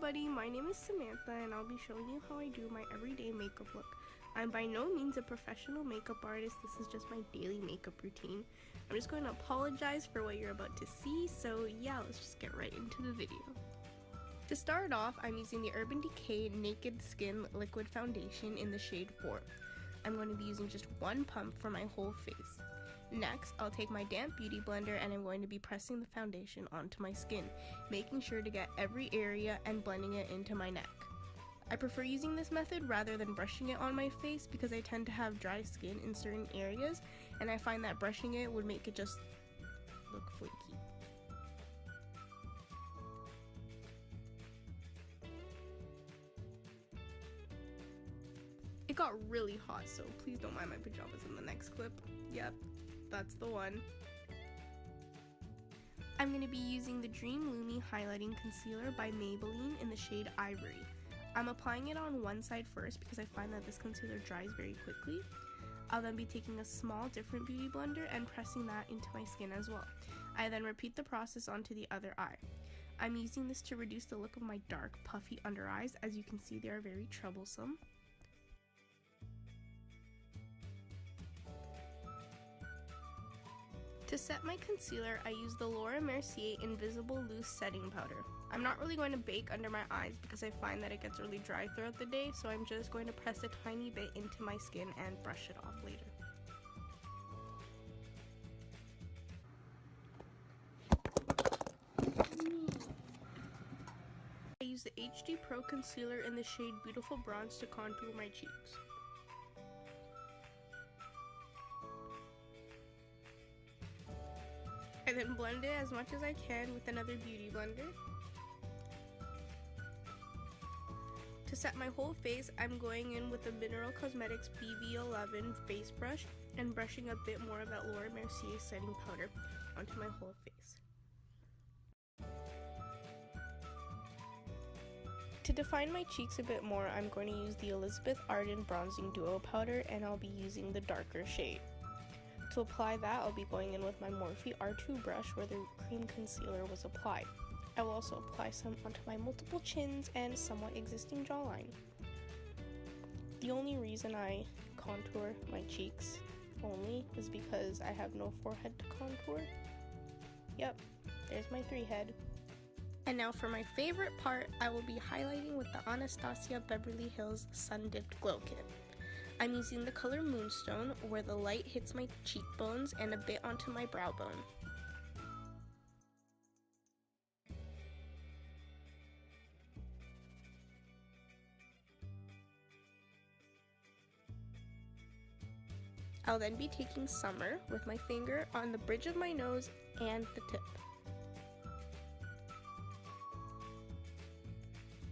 everybody, my name is Samantha and I'll be showing you how I do my everyday makeup look. I'm by no means a professional makeup artist, this is just my daily makeup routine. I'm just going to apologize for what you're about to see, so yeah, let's just get right into the video. To start off, I'm using the Urban Decay Naked Skin Liquid Foundation in the shade 4. I'm going to be using just one pump for my whole face. Next, I'll take my damp beauty blender and I'm going to be pressing the foundation onto my skin, making sure to get every area and blending it into my neck. I prefer using this method rather than brushing it on my face because I tend to have dry skin in certain areas and I find that brushing it would make it just look flaky. It got really hot, so please don't mind my pajamas in the next clip. Yep, that's the one. I'm going to be using the Dream Lumi Highlighting Concealer by Maybelline in the shade Ivory. I'm applying it on one side first because I find that this concealer dries very quickly. I'll then be taking a small different beauty blender and pressing that into my skin as well. I then repeat the process onto the other eye. I'm using this to reduce the look of my dark, puffy under eyes. As you can see, they are very troublesome. To set my concealer, I use the Laura Mercier Invisible Loose Setting Powder. I'm not really going to bake under my eyes because I find that it gets really dry throughout the day, so I'm just going to press a tiny bit into my skin and brush it off later. I use the HD Pro Concealer in the shade Beautiful Bronze to contour my cheeks. I then blend it as much as I can with another beauty blender. To set my whole face, I'm going in with the Mineral Cosmetics BV11 face brush and brushing a bit more of that Laura Mercier setting powder onto my whole face. To define my cheeks a bit more, I'm going to use the Elizabeth Arden Bronzing Duo Powder and I'll be using the darker shade. To apply that, I'll be going in with my Morphe R2 brush where the cream concealer was applied. I will also apply some onto my multiple chins and somewhat existing jawline. The only reason I contour my cheeks only is because I have no forehead to contour. Yep, there's my 3 head. And now for my favorite part, I will be highlighting with the Anastasia Beverly Hills Sun Dipped Glow Kit. I'm using the color Moonstone where the light hits my cheekbones and a bit onto my brow bone. I'll then be taking Summer with my finger on the bridge of my nose and the tip.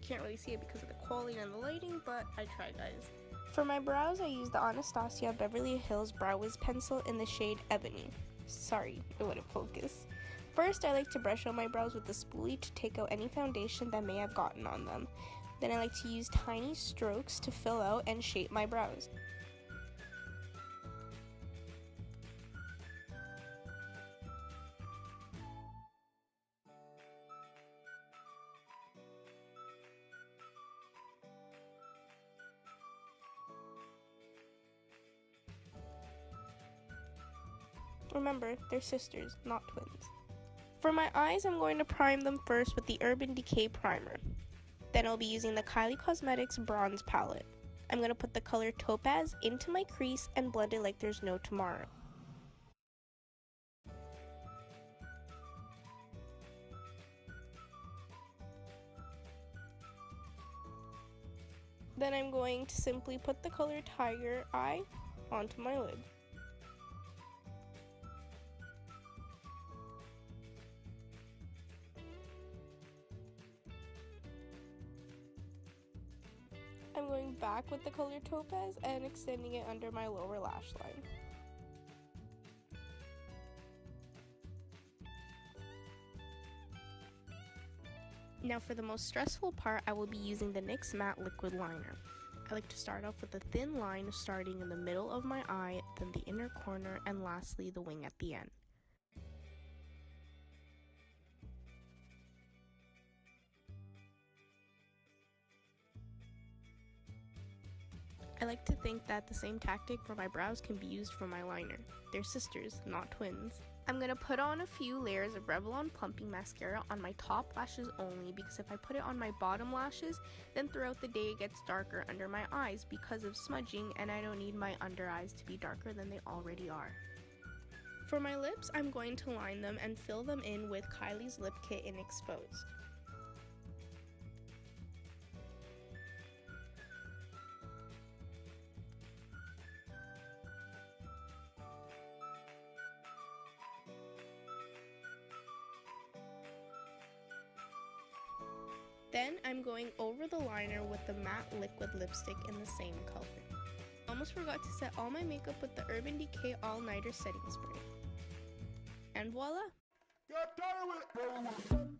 Can't really see it because of the quality and the lighting, but I tried, guys. For my brows, I use the Anastasia Beverly Hills Brow Wiz pencil in the shade Ebony. Sorry, it wouldn't focus. First, I like to brush out my brows with the spoolie to take out any foundation that may have gotten on them. Then I like to use tiny strokes to fill out and shape my brows. Remember, they're sisters, not twins. For my eyes, I'm going to prime them first with the Urban Decay Primer. Then I'll be using the Kylie Cosmetics Bronze Palette. I'm going to put the color Topaz into my crease and blend it like there's no tomorrow. Then I'm going to simply put the color Tiger Eye onto my lid. I'm going back with the color Topaz and extending it under my lower lash line. Now for the most stressful part, I will be using the NYX Matte Liquid Liner. I like to start off with a thin line starting in the middle of my eye, then the inner corner, and lastly the wing at the end. I like to think that the same tactic for my brows can be used for my liner. They're sisters, not twins. I'm going to put on a few layers of Revlon Plumping Mascara on my top lashes only, because if I put it on my bottom lashes, then throughout the day it gets darker under my eyes because of smudging, and I don't need my under eyes to be darker than they already are. For my lips, I'm going to line them and fill them in with Kylie's Lip Kit in Exposed. Then I'm going over the liner with the matte liquid lipstick in the same color. Almost forgot to set all my makeup with the Urban Decay All Nighter Setting Spray. And voila! Got tired with it.